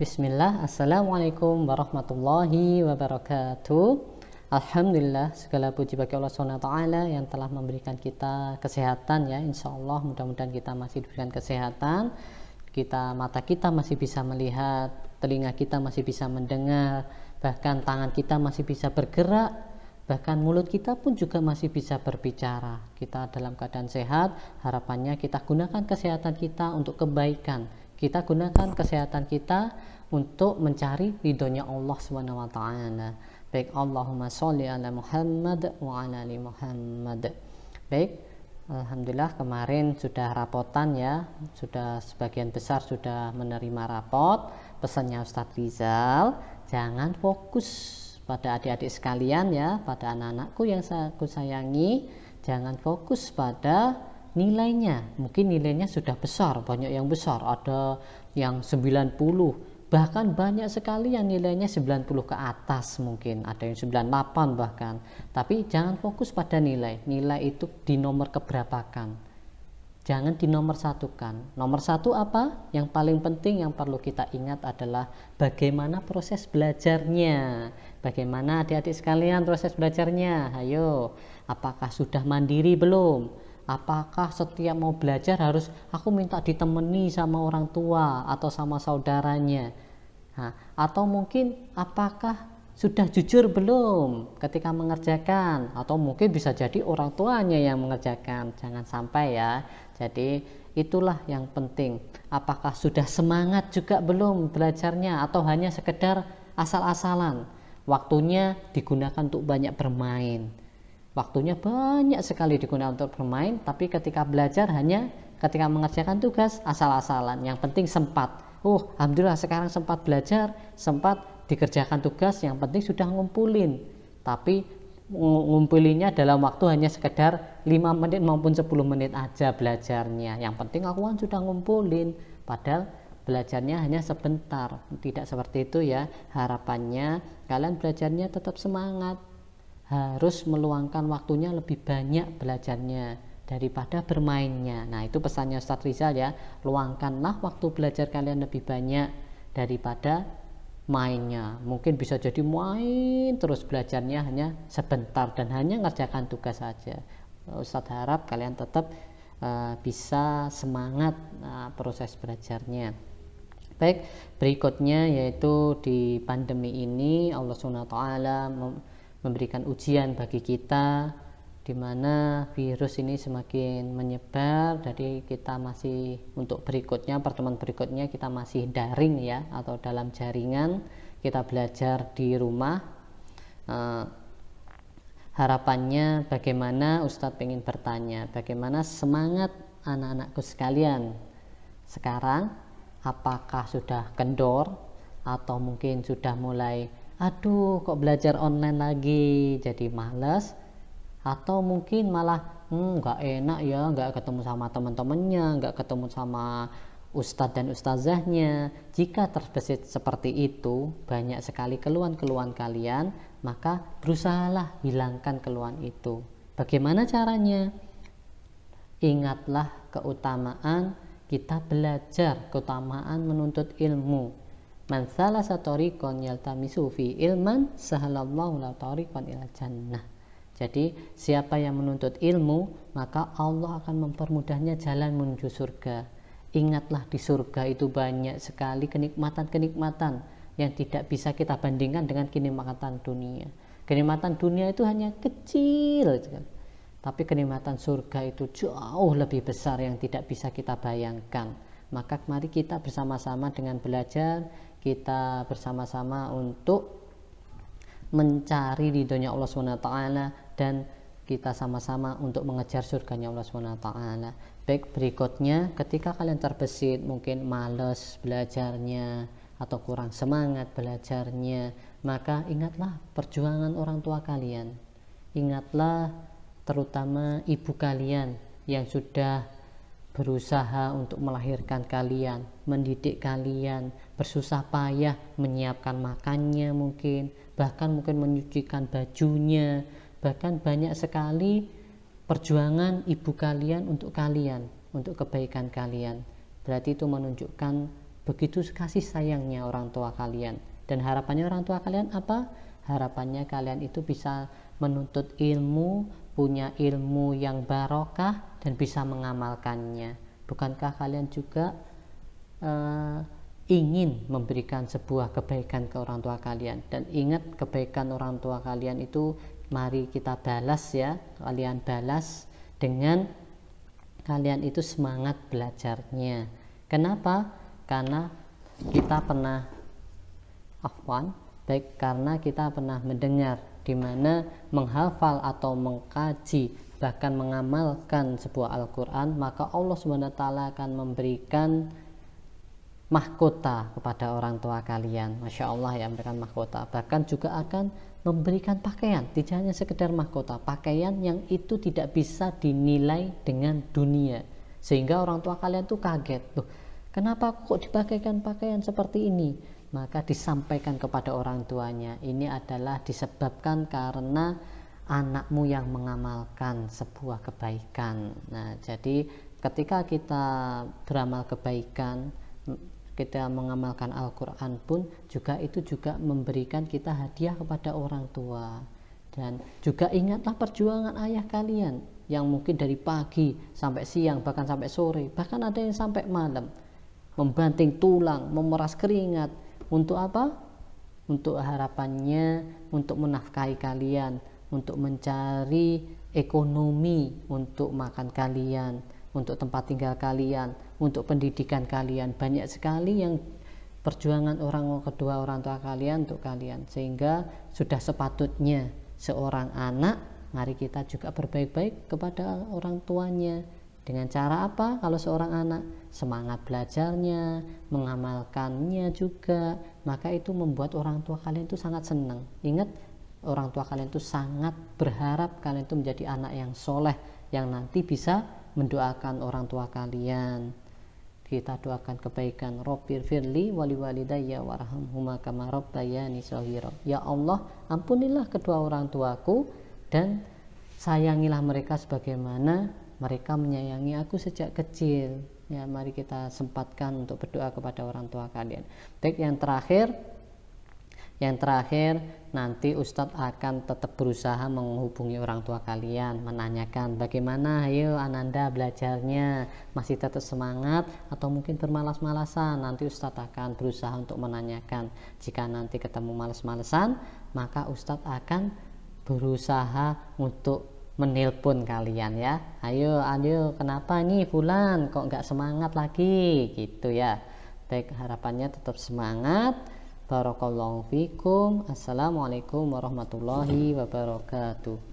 Bismillah, Assalamualaikum warahmatullahi wabarakatuh. Alhamdulillah, segala puji bagi Allah SWT yang telah memberikan kita kesehatan ya. Insya Allah mudah-mudahan kita masih diberikan kesehatan. Mata kita masih bisa melihat, telinga kita masih bisa mendengar, bahkan tangan kita masih bisa bergerak, bahkan mulut kita pun juga masih bisa berbicara. Kita dalam keadaan sehat, harapannya kita gunakan kesehatan kita untuk kebaikan. Kita gunakan kesehatan kita untuk mencari ridhonya Allah SWT. Baik, Allahumma sholli ala Muhammad wa ala ali Muhammad. Baik, alhamdulillah kemarin sudah rapotan ya, sudah sebagian besar sudah menerima rapot. Pesannya Ustadz Rizal, jangan fokus pada adik-adik sekalian ya, pada anak-anakku yang aku sayangi, jangan fokus pada nilainya. Mungkin nilainya sudah besar, banyak yang besar, ada yang 90, bahkan banyak sekali yang nilainya 90 ke atas, mungkin ada yang 98 bahkan. Tapi jangan fokus pada nilai itu di nomor keberapaan, jangan di nomor satukan. Nomor satu apa? Yang paling penting yang perlu kita ingat adalah bagaimana proses belajarnya. Bagaimana adik-adik sekalian proses belajarnya? Ayo, apakah sudah mandiri belum? Apakah setiap mau belajar harus aku minta ditemani sama orang tua atau sama saudaranya? Atau mungkin apakah sudah jujur belum ketika mengerjakan? Atau mungkin bisa jadi orang tuanya yang mengerjakan. Jangan sampai ya. Jadi itulah yang penting. Apakah sudah semangat juga belum belajarnya, atau hanya sekedar asal-asalan? Waktunya digunakan untuk banyak bermain. Waktunya banyak sekali digunakan untuk bermain, tapi ketika belajar hanya ketika mengerjakan tugas asal-asalan. Yang penting sempat. Alhamdulillah sekarang sempat belajar, sempat dikerjakan tugas, yang penting sudah ngumpulin. Tapi ngumpulinnya dalam waktu hanya sekedar 5 menit maupun 10 menit aja belajarnya. Yang penting aku kan sudah ngumpulin, padahal belajarnya hanya sebentar. Tidak seperti itu ya. Harapannya kalian belajarnya tetap semangat, harus meluangkan waktunya lebih banyak belajarnya daripada bermainnya. Nah, itu pesannya Ustadz Rizal ya, luangkanlah waktu belajar kalian lebih banyak daripada mainnya. Mungkin bisa jadi main terus, belajarnya hanya sebentar dan hanya ngerjakan tugas saja. Ustadz harap kalian tetap bisa semangat proses belajarnya. Baik, berikutnya yaitu di pandemi ini Allah SWT memberikan ujian bagi kita, di mana virus ini semakin menyebar. Jadi kita masih, untuk berikutnya, pertemuan berikutnya kita masih daring ya, atau dalam jaringan, kita belajar di rumah. Harapannya bagaimana, Ustadz ingin bertanya, bagaimana semangat anak-anakku sekalian sekarang? Apakah sudah kendor, atau mungkin sudah mulai kok belajar online lagi jadi malas, atau mungkin malah nggak enak ya, nggak ketemu sama teman-temannya, nggak ketemu sama ustadz dan ustazahnya. Jika terbesit seperti itu, banyak sekali keluhan-keluhan kalian, maka berusahalah hilangkan keluhan itu. Bagaimana caranya? Ingatlah keutamaan kita belajar, keutamaan menuntut ilmu. Man salasa tariqan yaltamisu fi ilman sahalallahu lahu tariqan ilal jannah. Jadi siapa yang menuntut ilmu, maka Allah akan mempermudahnya jalan menuju surga. Ingatlah, di surga itu banyak sekali kenikmatan-kenikmatan yang tidak bisa kita bandingkan dengan kenikmatan dunia. Kenikmatan dunia itu hanya kecil, tapi kenikmatan surga itu jauh lebih besar yang tidak bisa kita bayangkan. Maka mari kita bersama-sama dengan belajar, kita bersama-sama untuk mencari ridhonya Allah SWT, dan kita sama-sama untuk mengejar surganya Allah SWT. Baik, berikutnya ketika kalian terbesit, mungkin males belajarnya atau kurang semangat belajarnya, maka ingatlah perjuangan orang tua kalian. Ingatlah terutama ibu kalian yang sudah berusaha untuk melahirkan kalian, mendidik kalian, bersusah payah menyiapkan makannya, bahkan mungkin menyucikan bajunya. Bahkan banyak sekali perjuangan ibu kalian untuk kalian, untuk kebaikan kalian. Berarti itu menunjukkan begitu kasih sayangnya orang tua kalian. Dan harapannya orang tua kalian apa? Harapannya kalian itu bisa menuntut ilmu, punya ilmu yang barokah dan bisa mengamalkannya. Bukankah kalian juga ingin memberikan sebuah kebaikan ke orang tua kalian? Dan ingat, kebaikan orang tua kalian itu mari kita balas ya, kalian balas dengan kalian itu semangat belajarnya. Kenapa? Karena kita pernah karena kita pernah mendengar di mana menghafal atau mengkaji bahkan mengamalkan sebuah Al-Quran, maka Allah SWT akan memberikan mahkota kepada orang tua kalian. Masya Allah ya, memberikan mahkota. Bahkan juga akan memberikan pakaian, tidak hanya sekedar mahkota, pakaian yang itu tidak bisa dinilai dengan dunia, sehingga orang tua kalian tuh kaget, loh kenapa kok dipakaikan pakaian seperti ini? Maka disampaikan kepada orang tuanya, ini adalah disebabkan karena anakmu yang mengamalkan sebuah kebaikan. Nah, jadi ketika kita beramal kebaikan, kita mengamalkan Al-Quran pun juga itu juga memberikan kita hadiah kepada orang tua. Dan juga ingatlah perjuangan ayah kalian yang mungkin dari pagi sampai siang, bahkan sampai sore, bahkan ada yang sampai malam, membanting tulang, memeras keringat. Untuk apa? Untuk harapannya untuk menafkahi kalian, untuk mencari ekonomi untuk makan kalian, untuk tempat tinggal kalian, untuk pendidikan kalian. Banyak sekali yang perjuangan orang kedua orang tua kalian untuk kalian, sehingga sudah sepatutnya seorang anak, mari kita juga berbaik-baik kepada orang tuanya. Dengan cara apa? Kalau seorang anak semangat belajarnya, mengamalkannya juga, maka itu membuat orang tua kalian itu sangat senang. Ingat, orang tua kalian itu sangat berharap kalian itu menjadi anak yang soleh, yang nanti bisa mendoakan orang tua kalian. Kita doakan kebaikan. Robbir firli wali walidayya warhamhuma kama rabbayani shaghira. Ya Allah, ampunilah kedua orang tuaku dan sayangilah mereka sebagaimana mereka menyayangi aku sejak kecil. Ya, mari kita sempatkan untuk berdoa kepada orang tua kalian. Baik, yang terakhir nanti Ustadz akan tetap berusaha menghubungi orang tua kalian, menanyakan bagaimana ayo Ananda belajarnya, masih tetap semangat atau mungkin bermalas-malasan. Nanti Ustadz akan berusaha untuk menanyakan. Jika nanti ketemu malas-malasan, maka Ustadz akan berusaha untuk menelpon kalian ya. Ayo kenapa nih Fulan kok nggak semangat lagi gitu ya. Baik, harapannya tetap semangat. Barakallahu fikum. Assalamualaikum warahmatullahi wabarakatuh.